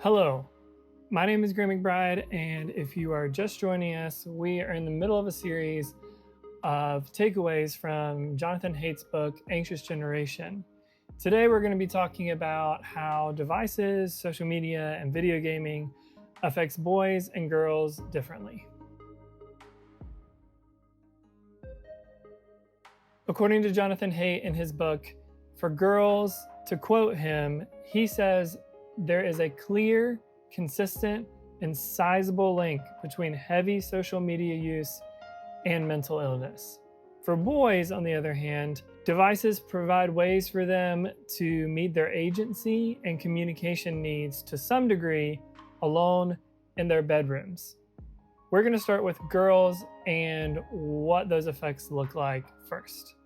Hello, my name is Gray McBride, and if you are just joining us, we are in the middle of a series of takeaways from Jonathan Haidt's book, Anxious Generation. Today, we're going to be talking about how devices, social media, and video gaming affects boys and girls differently. According to Jonathan Haidt in his book, for girls, to quote him, he says, there is a clear, consistent, and sizable link between heavy social media use and mental illness. For boys, on the other hand, devices provide ways for them to meet their agency and communication needs to some degree alone in their bedrooms. We're going to start with girls and what those effects look like first.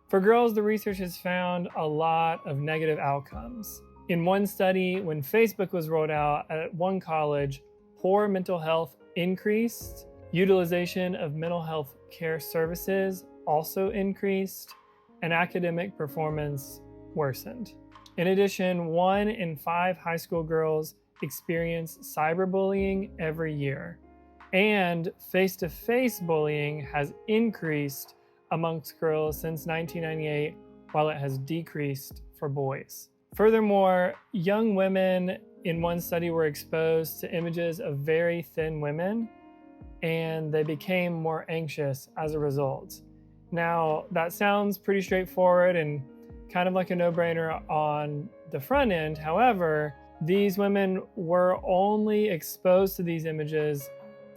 For girls, the research has found a lot of negative outcomes. In one study, when Facebook was rolled out at one college, poor mental health increased, utilization of mental health care services also increased, and academic performance worsened. In addition, 1 in 5 high school girls experience cyberbullying every year, and face-to-face bullying has increased amongst girls since 1998, while it has decreased for boys. Furthermore, young women in one study were exposed to images of very thin women, and they became more anxious as a result. Now, that sounds pretty straightforward and kind of like a no-brainer on the front end. However, these women were only exposed to these images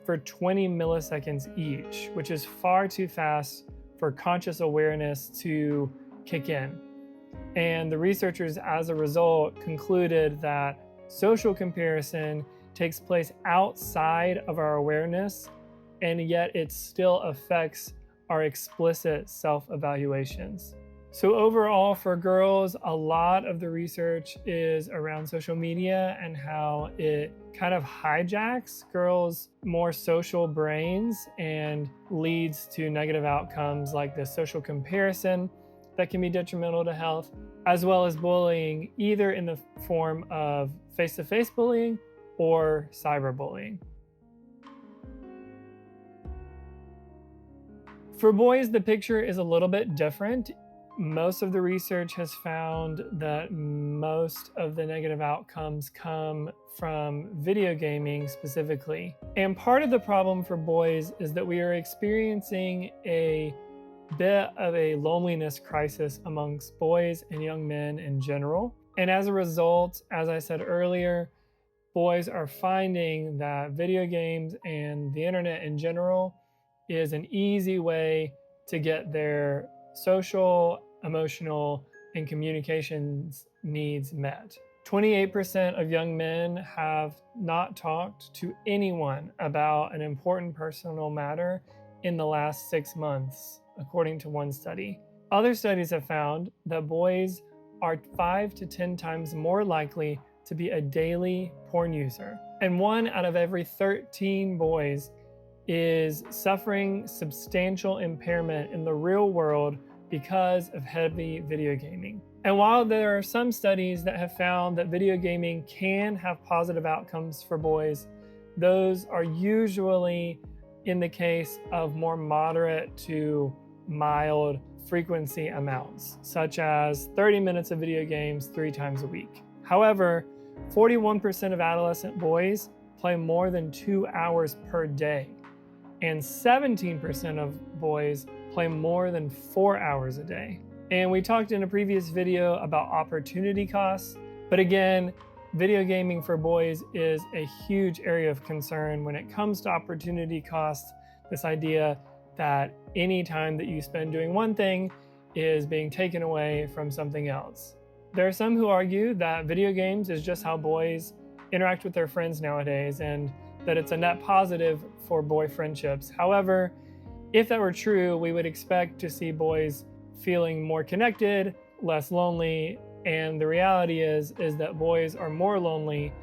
for 20 milliseconds each, which is far too fast for conscious awareness to kick in. And the researchers, as a result, concluded that social comparison takes place outside of our awareness, and yet it still affects our explicit self-evaluations. So overall, for girls, a lot of the research is around social media and how it kind of hijacks girls' more social brains and leads to negative outcomes like the social comparison that can be detrimental to health, as well as bullying, either in the form of face-to-face bullying or cyberbullying. For boys, the picture is a little bit different. Most of the research has found that most of the negative outcomes come from video gaming specifically. And part of the problem for boys is that we are experiencing a bit of a loneliness crisis amongst boys and young men in general. And as a result, as I said earlier, boys are finding that video games and the internet in general is an easy way to get their social, emotional, and communications needs met. 28% of young men have not talked to anyone about an important personal matter in the last 6 months, according to one study. Other studies have found that boys are 5 to 10 times more likely to be a daily porn user. And 1 out of every 13 boys is suffering substantial impairment in the real world because of heavy video gaming. And while there are some studies that have found that video gaming can have positive outcomes for boys, those are usually in the case of more moderate to mild frequency amounts, such as 30 minutes of video games 3 times a week. However, 41% of adolescent boys play more than 2 hours per day, and 17% of boys play more than 4 hours a day. And we talked in a previous video about opportunity costs, but again, video gaming for boys is a huge area of concern when it comes to opportunity costs. This idea that any time that you spend doing one thing is being taken away from something else. There are some who argue that video games is just how boys interact with their friends nowadays, and that it's a net positive for boy friendships. However, if that were true, we would expect to see boys feeling more connected, less lonely, and the reality is that boys are more lonely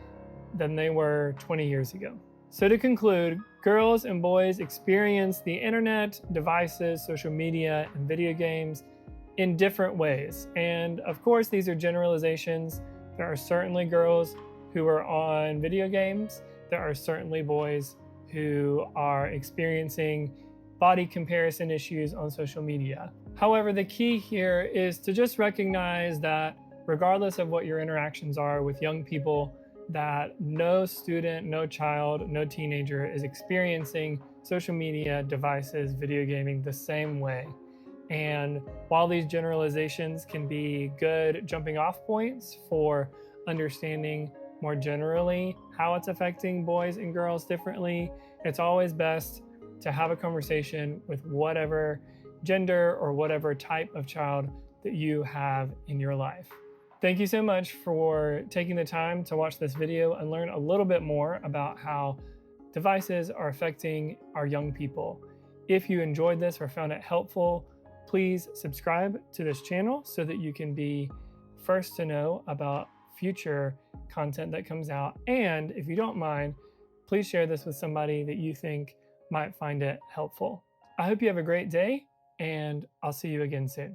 than they were 20 years ago. So to conclude, girls and boys experience the internet, devices, social media, and video games in different ways. And of course, these are generalizations. There are certainly girls who are on video games. There are certainly boys who are experiencing body comparison issues on social media. However, the key here is to just recognize that regardless of what your interactions are with young people, that no student, no child, no teenager is experiencing social media, devices, video gaming the same way. And while these generalizations can be good jumping off points for understanding more generally how it's affecting boys and girls differently, it's always best to have a conversation with whatever gender or whatever type of child that you have in your life. Thank you so much for taking the time to watch this video and learn a little bit more about how devices are affecting our young people. If you enjoyed this or found it helpful, please subscribe to this channel so that you can be first to know about future content that comes out. And if you don't mind, please share this with somebody that you think might find it helpful. I hope you have a great day, and I'll see you again soon.